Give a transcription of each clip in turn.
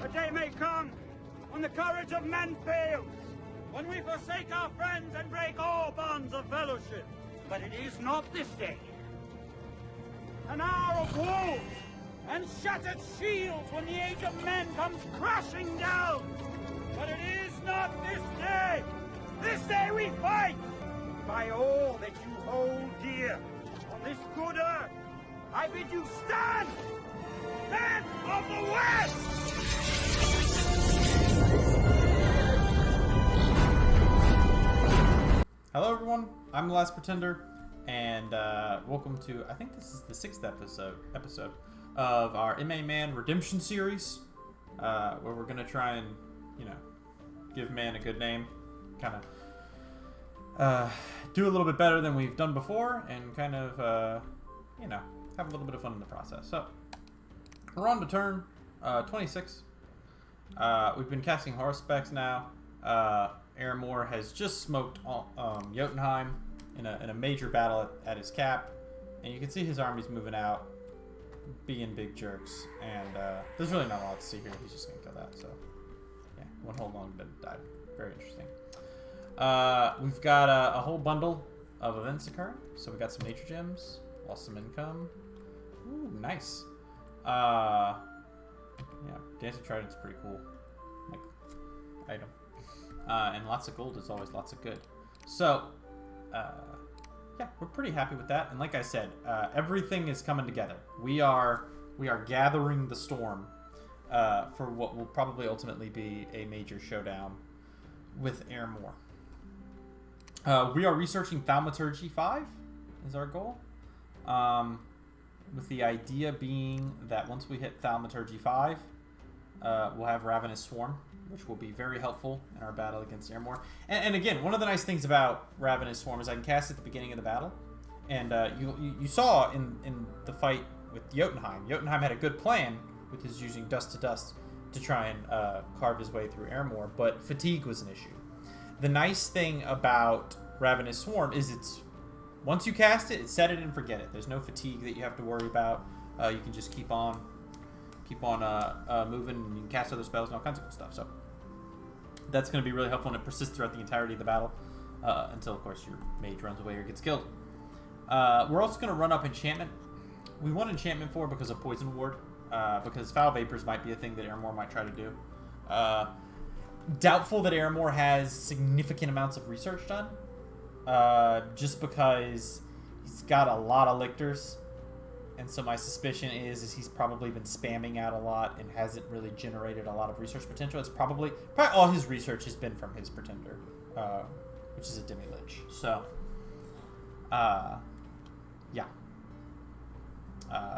A day may come when the courage of men fails, when we forsake our friends and break all bonds of fellowship. But it is not this day. An hour of wolves and shattered shields when the age of men comes crashing down. But it is not this day. This day we fight. By all that you hold dear on this good earth, I bid you stand! Men of the West! Hello everyone, I'm the Last Pretender, and welcome to, I think this is the 6th episode of our MA Man Redemption series, where we're going to try and, give man a good name, kind of do a little bit better than we've done before, and kind of, have a little bit of fun in the process. So, we're on to turn 26. We've been casting horror specs now. Aramor has just smoked Jotunheim in a major battle at his cap, and you can see his army's moving out, being big jerks, and there's really not a lot to see here. He's just gonna kill that, so yeah, one whole long bit died. Very interesting. We've got a whole bundle of events occurring, so we got some nature gems, lost some income. Ooh, nice. Yeah, Dancing Trident's pretty cool, like, item. And lots of gold is always lots of good. So, yeah, we're pretty happy with that. And like I said, everything is coming together. We are gathering the storm for what will probably ultimately be a major showdown with Aramor. We are researching Thaumaturgy 5 is our goal. With the idea being that once we hit Thaumaturgy 5, we'll have Ravenous Swarm, which will be very helpful in our battle against Aramor. And again, one of the nice things about Ravenous Swarm is I can cast it at the beginning of the battle. And you saw in the fight with Jotunheim, Jotunheim had a good plan with his using Dust to Dust to try and carve his way through Aramor, but fatigue was an issue. The nice thing about Ravenous Swarm is it's once you cast it, set it and forget it. There's no fatigue that you have to worry about. You can just keep on moving, and you can cast other spells and all kinds of cool stuff. So that's going to be really helpful, and it persists throughout the entirety of the battle until, of course, your mage runs away or gets killed. We're also going to run up enchantment. We want enchantment for because of Poison Ward, because Foul Vapors might be a thing that Aramor might try to do. Doubtful that Aramor has significant amounts of research done, just because he's got a lot of lictors. And so my suspicion is he's probably been spamming out a lot and hasn't really generated a lot of research potential. It's probably all his research has been from his Pretender, which is a Demi-Lich. So, yeah.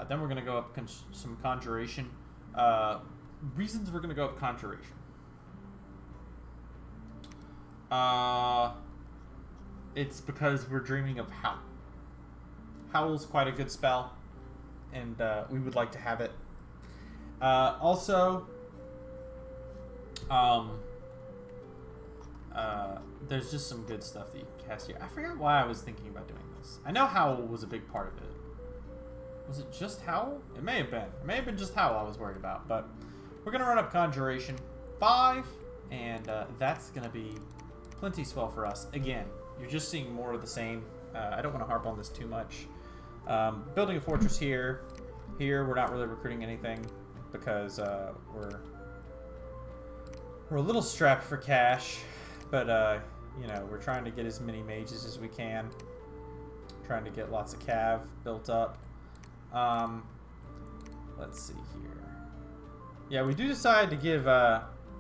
Then we're going to go up some Conjuration. Reasons we're going to go up Conjuration. It's because we're dreaming of Howl. Howl's quite a good spell, and we would like to have it. Also, there's just some good stuff that you can cast here. I forgot why I was thinking about doing this. I know Howl was a big part of it. Was it just Howl? It may have been. It may have been just Howl I was worried about, but we're going to run up Conjuration 5, and that's going to be plenty swell for us. Again, you're just seeing more of the same. I don't want to harp on this too much. Building a fortress here. Here, we're not really recruiting anything because we're a little strapped for cash, but we're trying to get as many mages as we can. Trying to get lots of cav built up. Let's see here. Yeah, we do decide to give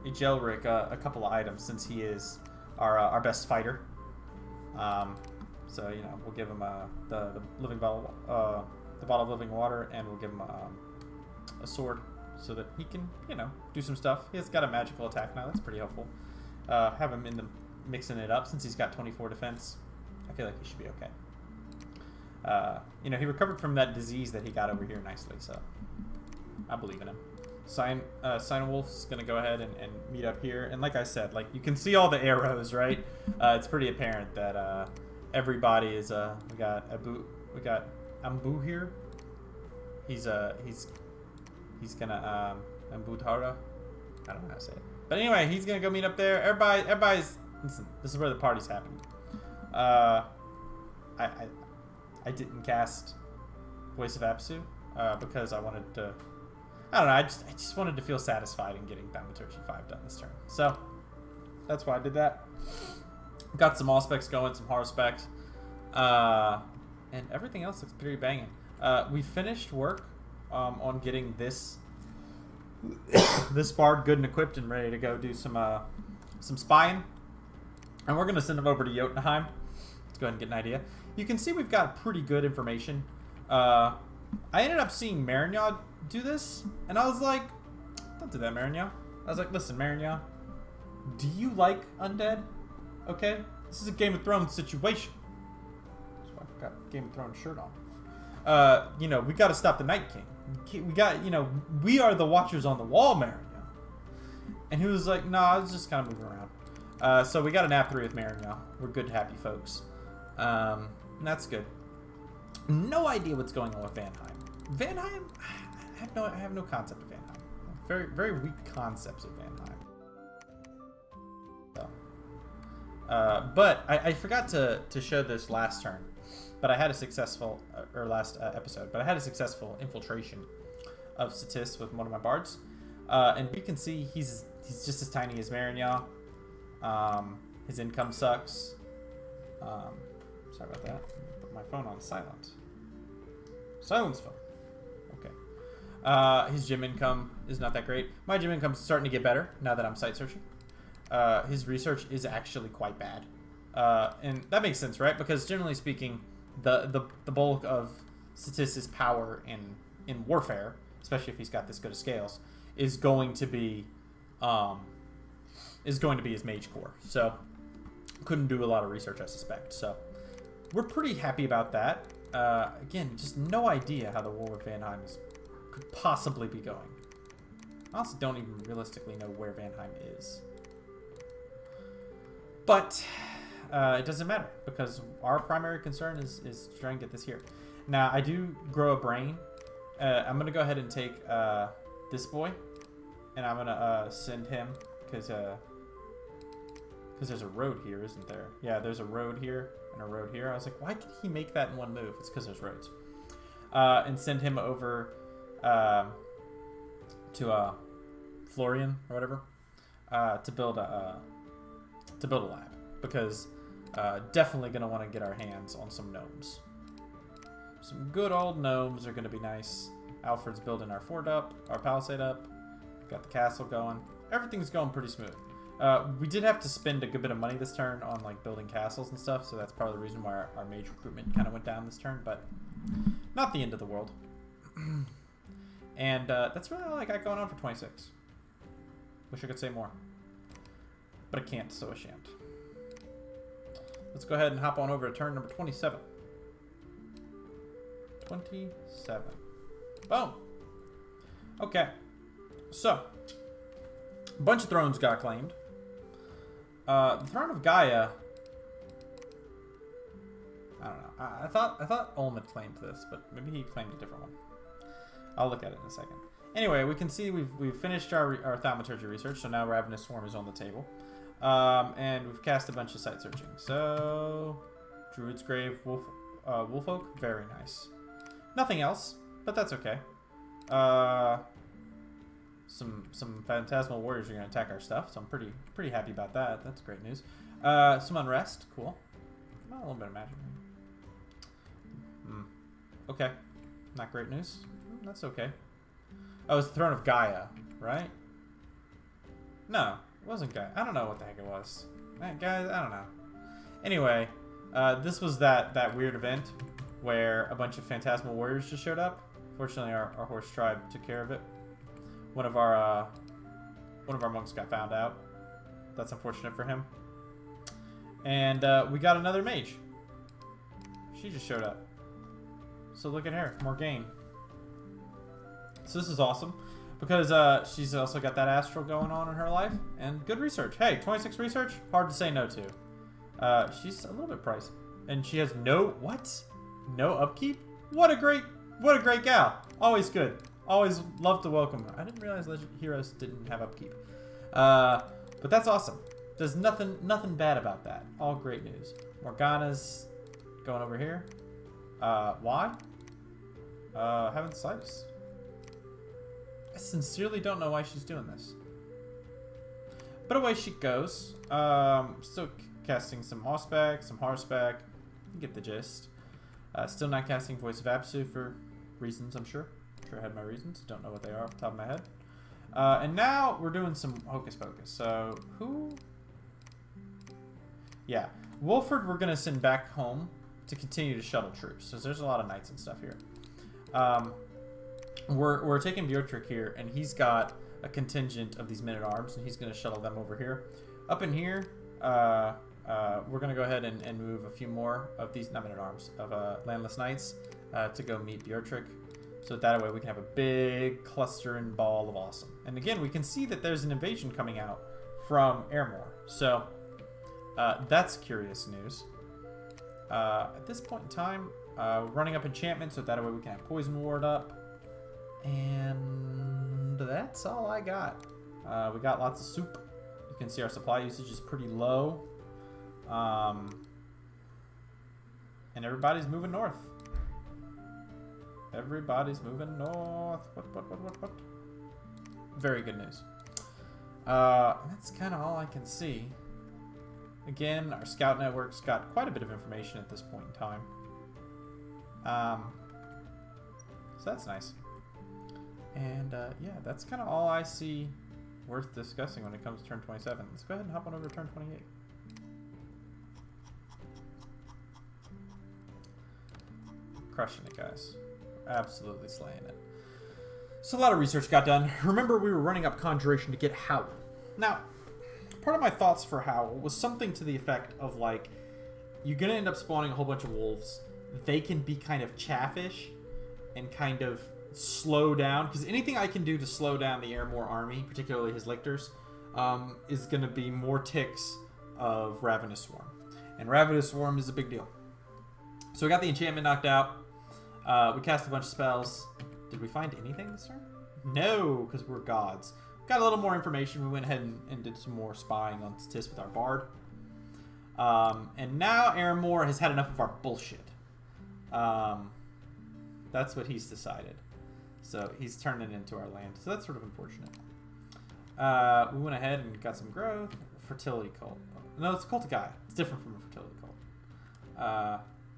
Ejelric a couple of items since he is our best fighter. So we'll give him the living bottle, the bottle of living water, and we'll give him a sword so that he can do some stuff. He's got a magical attack now. That's pretty helpful. Have him mixing it up since he's got 24 defense. I feel like he should be okay. He recovered from that disease that he got over here nicely, so I believe in him. Wolf's gonna go ahead and meet up here, and like I said, like you can see all the arrows, right? It's pretty apparent that everybody is we got Ambu here. He's gonna Ambutara. I don't know how to say it. But anyway, he's gonna go meet up there. Everybody's. Listen, this is where the party's happening. I didn't cast Voice of Apsu because I wanted to. I don't know. I just wanted to feel satisfied in getting Thaumaturgy 5 done this turn. So that's why I did that. Got some Allspecs going, some Harspecs, and everything else looks pretty banging. We finished work on getting this bard good and equipped and ready to go do some spying, and we're gonna send him over to Jotunheim. Let's go ahead and get an idea. You can see we've got pretty good information. I ended up seeing Marignaud do this, and I was like, don't do that, Marignaud. I was like, listen, Marignaud, do you like undead? Okay? This is a Game of Thrones situation. That's why I've got a Game of Thrones shirt on. You know, we gotta stop the Night King. We got, you know, we are the watchers on the wall, Marignaud. And he was like, nah, I was just kind of moving around. So we got an app 3 with Marignaud. We're good, happy folks. And that's good. No idea what's going on with Vanheim. Vanheim? I have no concept of Vanheim. Very, very weak concepts of Vanheim. So, but I forgot to show this last turn. But I had a successful, or last episode, but I had a successful infiltration of Satis with one of my bards. And we can see he's just as tiny as Marignaud. His income sucks. Sorry about that. Put my phone on silent. Silence phone. Okay. His gym income is not that great. My gym income is starting to get better now that I'm site searching. His research is actually quite bad. And that makes sense, right? Because generally speaking, the bulk of Satis' power in warfare, especially if he's got this good of scales, is going to be his mage core. So couldn't do a lot of research, I suspect. So we're pretty happy about that. Again, just no idea how the war with Vanheim could possibly be going. I also don't even realistically know where Vanheim is. But it doesn't matter, because our primary concern is trying to get this here. Now, I do grow a brain. I'm going to go ahead and take this boy, and I'm going to send him, because there's a road here, isn't there? Yeah, there's a road here and a road here. I was like, why could he make that in one move? It's because there's roads. And send him over to Florian or whatever to build a lab, because definitely gonna want to get our hands on some gnomes. Some good old gnomes are gonna be nice. Alfred's building our fort up, our palisade up. Got the castle going. Everything's going pretty smooth. We did have to spend a good bit of money this turn on like building castles and stuff, so that's part of the reason why our mage recruitment kind of went down this turn, but not the end of the world. And that's really all I got going on for 26. Wish I could say more, but I can't, so I shan't. Let's go ahead and hop on over to turn number 27. 27. Boom. Okay. So, a bunch of thrones got claimed. The throne of Gaia. I don't know. I thought Olmed claimed this, but maybe he claimed a different one. I'll look at it in a second. Anyway, we can see we've finished our thaumaturgy research, so now Ravenous Swarm is on the table. And we've cast a bunch of site searching. So, Druid's Grave, Wolfolk, very nice. Nothing else, but that's okay. Some Phantasmal Warriors are going to attack our stuff, so I'm pretty happy about that. That's great news. Some Unrest, cool. Oh, a little bit of magic. Okay, not great news. That's okay. Oh, it's the Throne of Gaia, right? No, it wasn't Gaia. I don't know what the heck it was. Guys, I don't know. Anyway, this was that weird event where a bunch of Phantasmal Warriors just showed up. Fortunately, our horse tribe took care of it. One of our monks got found out. That's unfortunate for him. And we got another mage. She just showed up. So look at her, Morgaine. So this is awesome, because she's also got that astral going on in her life, and good research. Hey, 26 research, hard to say no to. She's a little bit pricey, and she has no upkeep. What a great gal. Always good. Always love to welcome her. I didn't realize heroes didn't have upkeep. But that's awesome. There's nothing bad about that. All great news. Morgana's going over here. Why? Haven't slightest. I sincerely don't know why she's doing this. But away she goes. Still casting some Hossback, some Horseback. You get the gist. Still not casting Voice of Apsu for reasons, I'm sure. I'm sure I had my reasons. Don't know what they are off the top of my head. And now we're doing some Hocus Pocus. So, who? Yeah. Wolford we're going to send back home to continue to shuttle troops. So there's a lot of knights and stuff here. We're taking Bjortrick here, and he's got a contingent of these men-at-arms, and he's going to shuttle them over here. Up in here, we're going to go ahead and move a few more of these, not men-at-arms, of landless knights to go meet Bjortrick. So that way we can have a big cluster and ball of awesome. And again, we can see that there's an invasion coming out from Airmore. So that's curious news. At this point in time, we're running up enchantment so that way we can have poison ward up. And that's all I got. We got lots of soup. You can see our supply usage is pretty low. And everybody's moving north. Everybody's moving north. What? Very good news. That's kind of all I can see. Again, our scout network's got quite a bit of information at this point in time. So that's nice. And yeah, that's kind of all I see worth discussing when it comes to turn 27. Let's go ahead and hop on over to turn 28. Crushing it, guys. Absolutely slaying it. So a lot of research got done. Remember, we were running up Conjuration to get Howl. Now, part of my thoughts for Howl was something to the effect of, like, you're going to end up spawning a whole bunch of wolves. They can be kind of chaffish and kind of slow down. Because anything I can do to slow down the Airmore army, particularly his lictors, is going to be more ticks of Ravenous Swarm. And Ravenous Swarm is a big deal. So we got the enchantment knocked out. We cast a bunch of spells. Did we find anything this turn? No, because we're gods. Got a little more information. We went ahead and did some more spying on Tis with our bard. And now Airmore has had enough of our bullshit. That's what he's decided. So he's turning it into our land. So that's sort of unfortunate. We went ahead and got some growth. Fertility cult. No, it's a cult of Gaia. It's different from a fertility cult.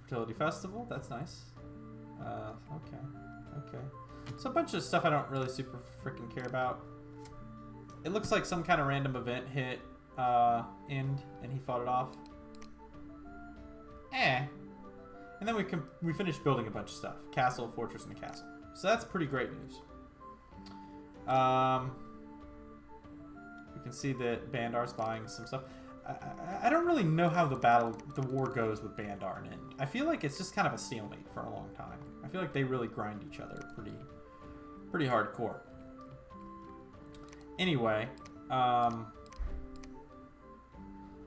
Fertility festival. That's nice. Okay. So a bunch of stuff I don't really super freaking care about. It looks like some kind of random event hit end, and he fought it off. And then we finished building a bunch of stuff. Castle, fortress, and a castle. So that's pretty great news. We can see that Bandar's buying some stuff. I don't really know how the war goes with Bandar and End. I feel like it's just kind of a stalemate for a long time. I feel like they really grind each other pretty hardcore. Anyway, I'm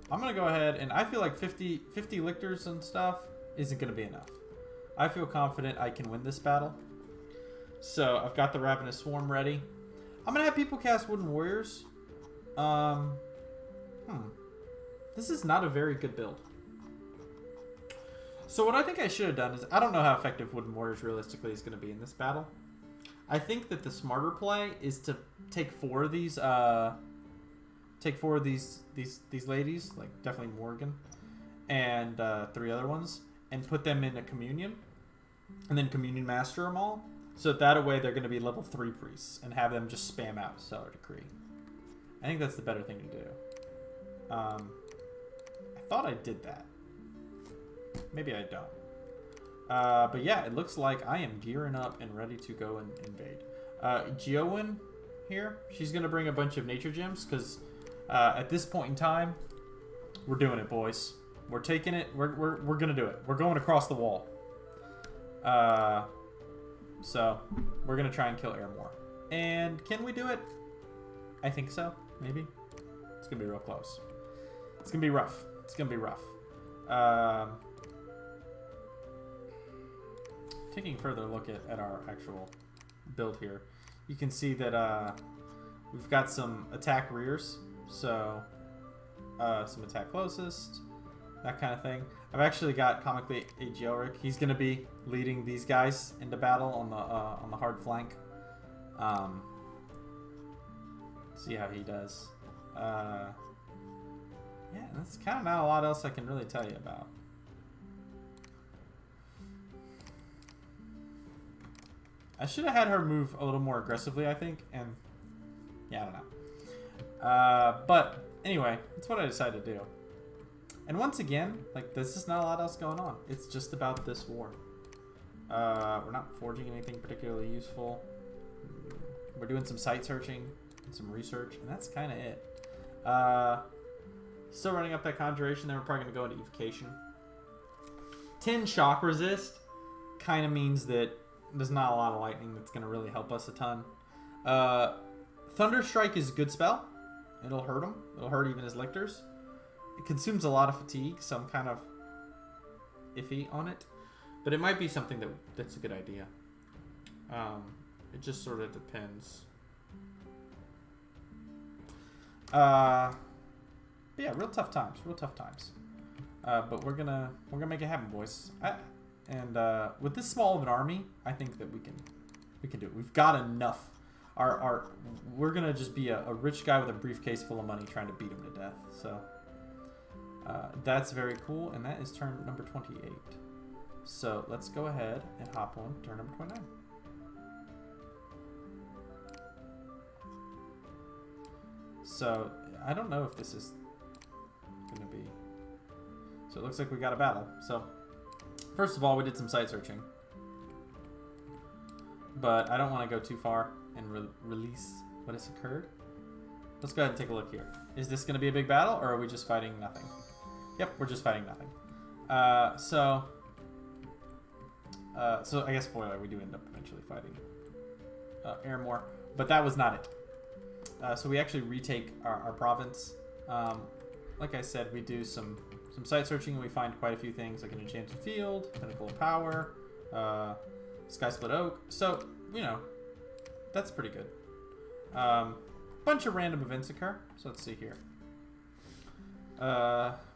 gonna go ahead and I feel like 50 lictors and stuff isn't gonna be enough. I feel confident I can win this battle. So I've got the Ravenous Swarm ready. I'm gonna have people cast Wooden Warriors. This is not a very good build. So what I think I should have done is, I don't know how effective Wooden Warriors realistically is going to be in this battle. I think that the smarter play is to take four of these ladies, like definitely Morgan, and 3 other ones, and put them in a communion, and then communion master them all. So that way they're going to be level 3 priests, and have them just spam out Stellar Decree. I think that's the better thing to do. I thought I did that. Maybe I don't. But yeah, it looks like I am gearing up and ready to go and invade. Geowyn here, she's going to bring a bunch of nature gems because at this point in time, we're doing it, boys. We're taking it. We're going to do it. We're going across the wall. So we're going to try and kill Airmore. And can we do it? I think so. Maybe. It's going to be real close. It's going to be rough. It's going to be rough. Taking a further look at our actual build here. you can see that we've got some attack rears, so some attack closest, that kind of thing. I've actually got comically a Georic. He's going to be leading these guys into battle on the hard flank. See how he does. Yeah, that's kind of not a lot else I can really tell you about. I should have had her move a little more aggressively, I think, and yeah, I don't know. But anyway, that's what I decided to do. And once again, like, there's just not a lot else going on. It's just about this war. We're not forging anything particularly useful. We're doing some site searching and some research, and that's kind of it. Still running up that conjuration, then we're probably going to go into evocation. 10 shock resist kind of means that there's not a lot of lightning that's going to really help us a ton. Thunderstrike is a good spell. It'll hurt him. It'll hurt even his lictors. It consumes a lot of fatigue, so I'm kind of iffy on it. But it might be something that's a good idea. It just sort of depends. But yeah, real tough times. Real tough times. But we're gonna make it happen, boys. And with this small of an army, I think that we can do it. We've got enough. We're gonna just be a rich guy with a briefcase full of money trying to beat him to death. So that's very cool, and that is turn number 28. So let's go ahead and hop on turn number 29. So I don't know if this is gonna be. So it looks like we got a battle. So first of all, we did some site searching, but I don't want to go too far and release what has occurred. Let's go ahead and take a look here. Is this going to be a big battle, or are we just fighting nothing? Yep, we're just fighting nothing. So I guess, spoiler, we do end up eventually fighting Airmore, but that was not it. So we actually retake our province. Like I said, we do some site searching, and we find quite a few things, like an enchanted field, pinnacle of power, sky split oak. So, you know, that's pretty good. Bunch of random events occur. So let's see here.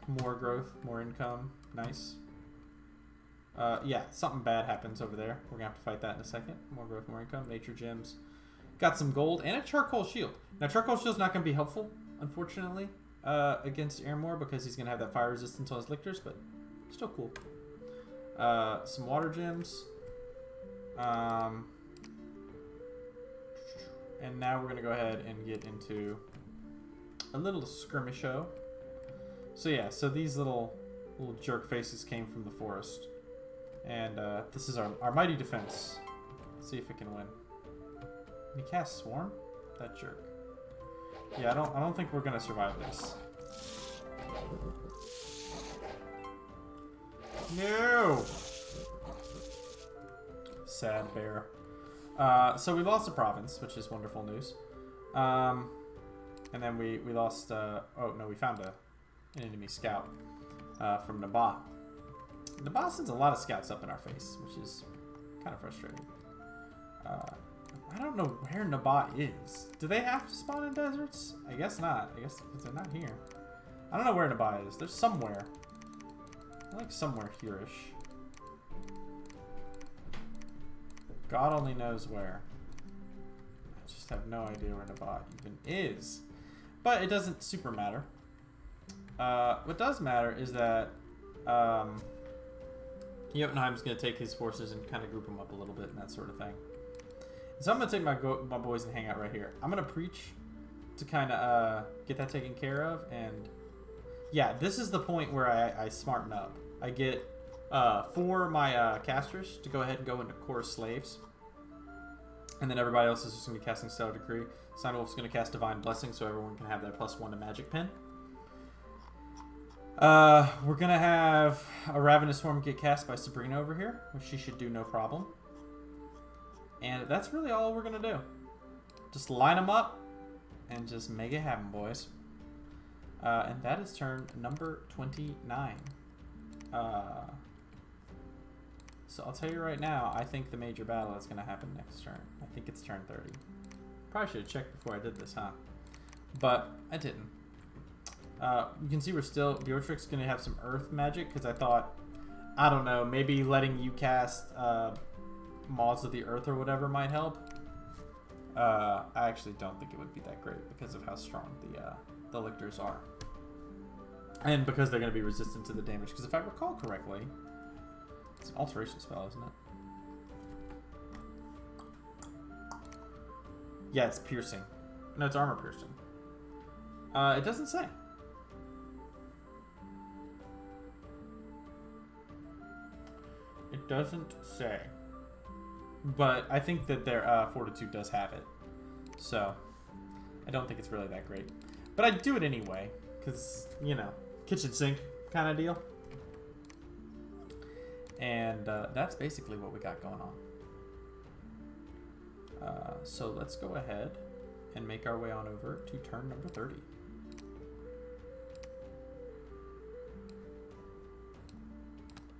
More growth, more income. Nice. Yeah, something bad happens over there. We're gonna have to fight that in a second. More growth, more income. Nature gems. Got some gold and a charcoal shield. Now, charcoal shield's not gonna be helpful, unfortunately, against Airmore, because he's gonna have that fire resistance on his lictors, but still cool. Some water gems. And now we're going to go ahead and get into a little skirmisho. So yeah, so these little jerk faces came from the forest. And this is our mighty defense. Let's see if it can win. Can he cast Swarm? That jerk. Yeah, I don't think we're going to survive this. No! Sad bear. So we lost a province, which is wonderful news. And then we lost... oh, no, we found an enemy scout from Nabah. Nabah sends a lot of scouts up in our face, which is kind of frustrating. I don't know where Nabah is. Do they have to spawn in deserts? I guess not. I guess because they're not here. I don't know where Nabah is. There's somewhere. Like somewhere here-ish. God only knows where. I just have no idea where Nabah even is. But it doesn't super matter. What does matter is that Jotunheim's going to take his forces and kind of group them up a little bit and that sort of thing. So I'm going to take my boys and hang out right here. I'm going to preach to kind of get that taken care of. And yeah, this is the point where I smarten up. I get... for my casters to go ahead and go into core slaves, and then everybody else is just going to be casting Stellar Decree. Steinwolf's going to cast Divine Blessing, so everyone can have that +1 to Magic Pen. We're going to have a Ravenous Swarm get cast by Sabrina over here, which she should do no problem. And that's really all we're going to do. Just line them up and just make it happen, boys. And that is turn number 29. So I'll tell you right now, I think the major battle is going to happen next turn. I think it's turn 30. Probably should have checked before I did this, huh? But I didn't. You can see we're still... Beortric's going to have some earth magic, because I thought, I don't know, maybe letting you cast Maws of the Earth or whatever might help. I actually don't think it would be that great because of how strong the lictors are. And because they're going to be resistant to the damage. Because if I recall correctly, it's an alteration spell, isn't it? Yeah, it's piercing. No, it's armor piercing. It doesn't say. It doesn't say. But I think that their fortitude does have it. So, I don't think it's really that great. But I'd do it anyway. Because, you know, kitchen sink kind of deal. And that's basically what we got going on. So let's go ahead and make our way on over to turn number 30.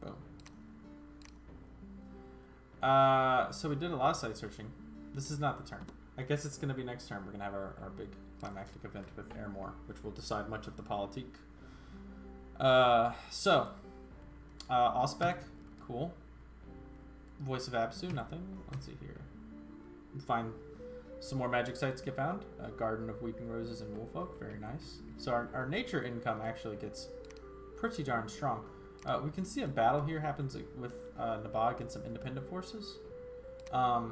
Boom. So we did a lot of site searching. This is not the turn. I guess it's going to be next turn. We're going to have our big climactic event with Airmore, which will decide much of the politique. Auspex, cool. Voice of Absu, nothing. Let's see here. Find some more magic sites get found. Garden of Weeping Roses and Woolfolk, very nice. So our nature income actually gets pretty darn strong. We can see a battle here happens with Nabag against some independent forces. I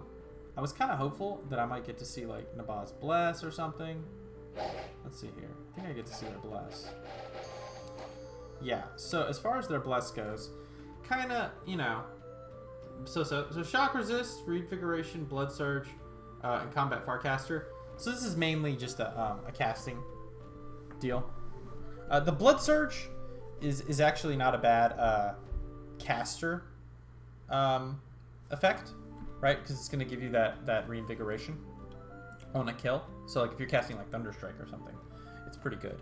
was kind of hopeful that I might get to see like Nabag's Bless or something. Let's see here. I think I get to see their Bless. Yeah, so as far as their Bless goes, kind of, you know, so Shock Resist, Revigoration, Blood Surge, and Combat Farcaster. So this is mainly just a casting deal. The Blood Surge is actually not a bad caster effect, right? Because it's going to give you that reinvigoration on a kill. So like if you're casting like Thunderstrike or something, it's pretty good.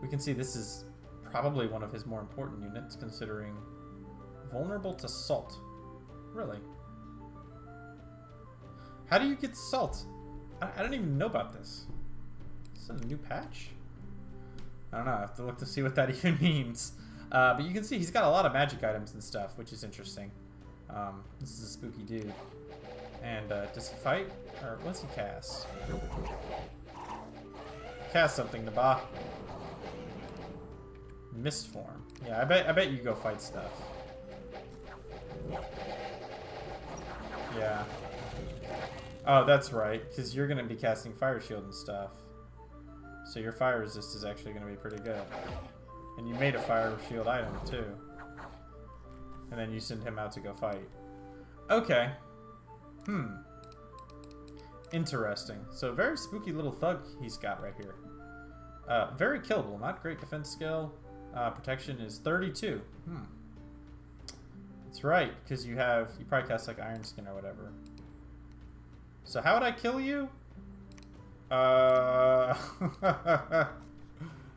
We can see this is probably one of his more important units, considering vulnerable to salt. Really? How do you get salt? I don't even know about this. Is this a new patch? I don't know. I have to look to see what that even means. But you can see he's got a lot of magic items and stuff, which is interesting. This is a spooky dude. And does he fight? Or what's he cast? Cast something, Nabag. Mist form. Yeah, I bet you go fight stuff. Yeah. Oh, that's right, because you're going to be casting Fire Shield and stuff. So your Fire Resist is actually going to be pretty good. And you made a Fire Shield item, too. And then you send him out to go fight. Okay. Interesting. So very spooky little thug he's got right here. Very killable. Not great defense skill. Protection is 32. That's right, because you probably cast like Iron Skin or whatever. So how would I kill you? How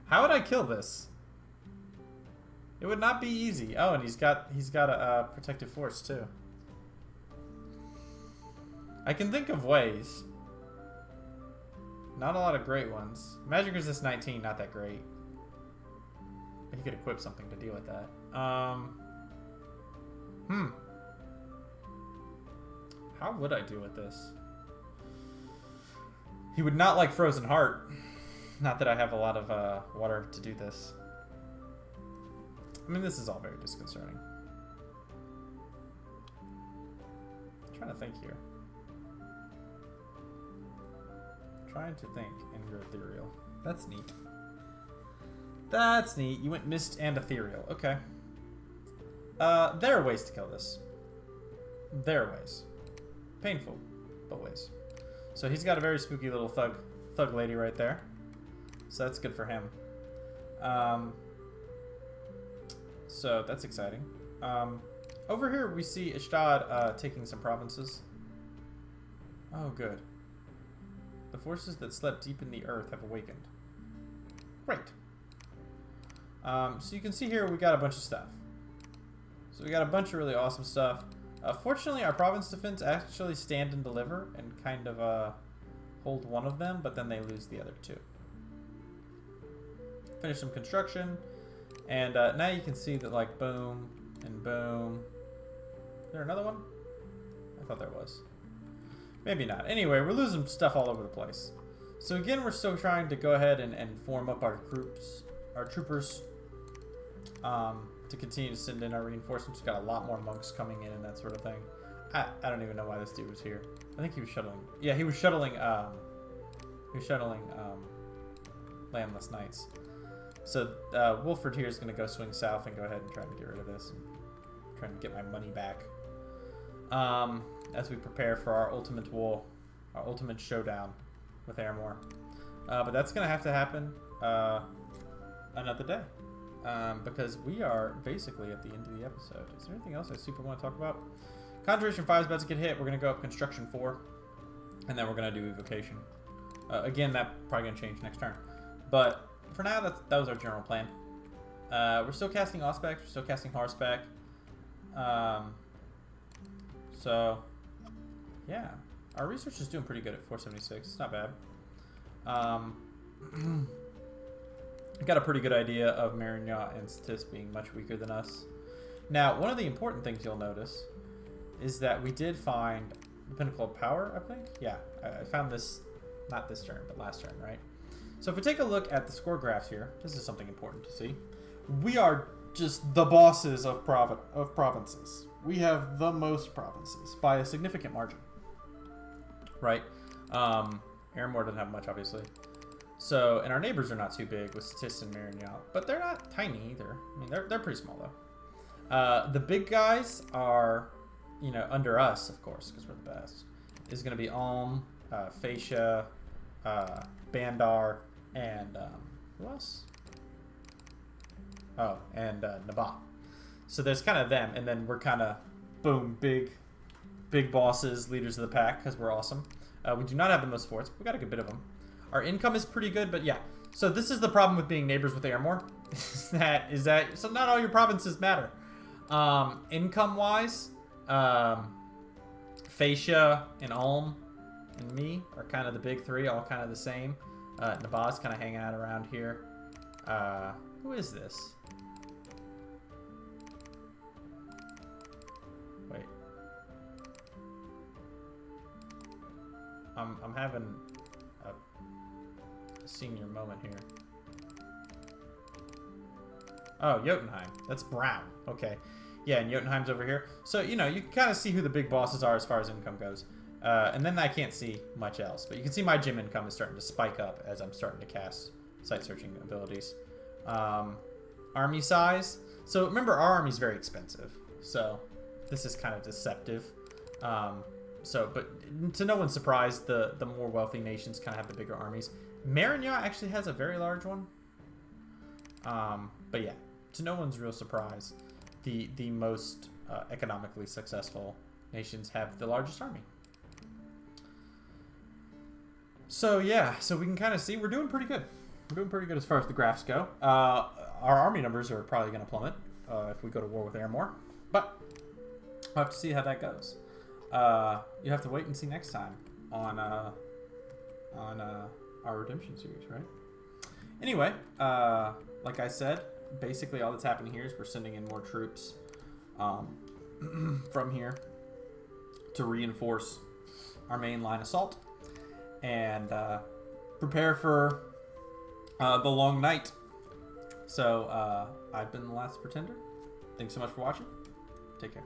would I kill this? It would not be easy. Oh, and he's got a protective force too. I can think of ways. Not a lot of great ones. Magic Resist 19, not that great. But he could equip something to deal with that. How would I deal with this? He would not like Frozen Heart. Not that I have a lot of water to do this. I mean, this is all very disconcerting. I'm trying to think here. Trying to think in your ethereal. That's neat. That's neat. You went mist and ethereal. Okay. There are ways to kill this. There are ways. Painful, but ways. So he's got a very spooky little thug lady right there. So that's good for him. So that's exciting. Over here we see Ishtad taking some provinces. Oh, good. The forces that slept deep in the earth have awakened. Great. So you can see here we got a bunch of stuff. So we got a bunch of really awesome stuff. Fortunately, our province defense actually stand and deliver and kind of hold one of them, but then they lose the other two. Finish some construction, and now you can see that, like, boom and boom. Is there another one? I thought there was. Maybe not. Anyway, we're losing stuff all over the place. So again, we're still trying to go ahead and form up our groups, our troopers, to continue to send in our reinforcements. We've got a lot more monks coming in and that sort of thing. I don't even know why this dude was here. I think he was shuttling. Yeah, he was shuttling. Landless Knights. So Wolford here is going to go swing south and go ahead and try to get rid of this and trying to get my money back. As we prepare for our ultimate war, our ultimate showdown with Airmore. But that's going to have to happen another day. Because we are basically at the end of the episode. Is there anything else I super want to talk about? Conjuration 5 is about to get hit. We're going to go up Construction 4. And then we're going to do Evocation. Again, that's probably going to change next turn. But for now, that was our general plan. We're still casting Auspex. We're still casting Horseback. So, yeah. Our research is doing pretty good at 476. It's not bad. Got a pretty good idea of Marignac and Satis being much weaker than us. Now, one of the important things you'll notice is that we did find the Pinnacle of Power, I think? Yeah, I found this, not this turn, but last turn, right? So if we take a look at the score graphs here, this is something important to see. We are just the bosses of provinces. We have the most provinces by a significant margin, right? Airmore doesn't have much, obviously. So, and our neighbors are not too big with Satis and Marignac, but they're not tiny either. I mean, they're pretty small though. The big guys are, you know, under us, of course, because we're the best. Is going to be Ulm, Fascia, Bandar, and who else? Oh, and Nabat. So there's kind of them, and then we're kind of, boom, big bosses, leaders of the pack, because we're awesome. We do not have the most forts, but we got a good bit of them. Our income is pretty good, but yeah. So this is the problem with being neighbors with Airmore. is that so not all your provinces matter. Income-wise, Fascia and Ulm and me are kind of the big three, all kind of the same. Nabat's kind of hanging out around here. Who is this? Wait. I'm having a senior moment here. Oh, Jotunheim. That's Brown. Okay. Yeah, and Jotunheim's over here. So, you know, you can kind of see who the big bosses are as far as income goes. And then I can't see much else. But you can see my gym income is starting to spike up as I'm starting to cast site searching abilities. Army size. So, remember, our army's very expensive. So, this is kind of deceptive. But to no one's surprise, the more wealthy nations kind of have the bigger armies. Marignac actually has a very large one. But yeah, to no one's real surprise, the most economically successful nations have the largest army. So yeah, so we can kind of see we're doing pretty good. We're doing pretty good as far as the graphs go. Our army numbers are probably going to plummet if we go to war with Airmore. But we'll have to see how that goes. You have to wait and see next time on our Redemption series, right? Anyway, like I said, basically all that's happening here is we're sending in more troops from here to reinforce our main line assault and prepare for the long night. So I've been The Last Pretender. Thanks so much for watching. Take care.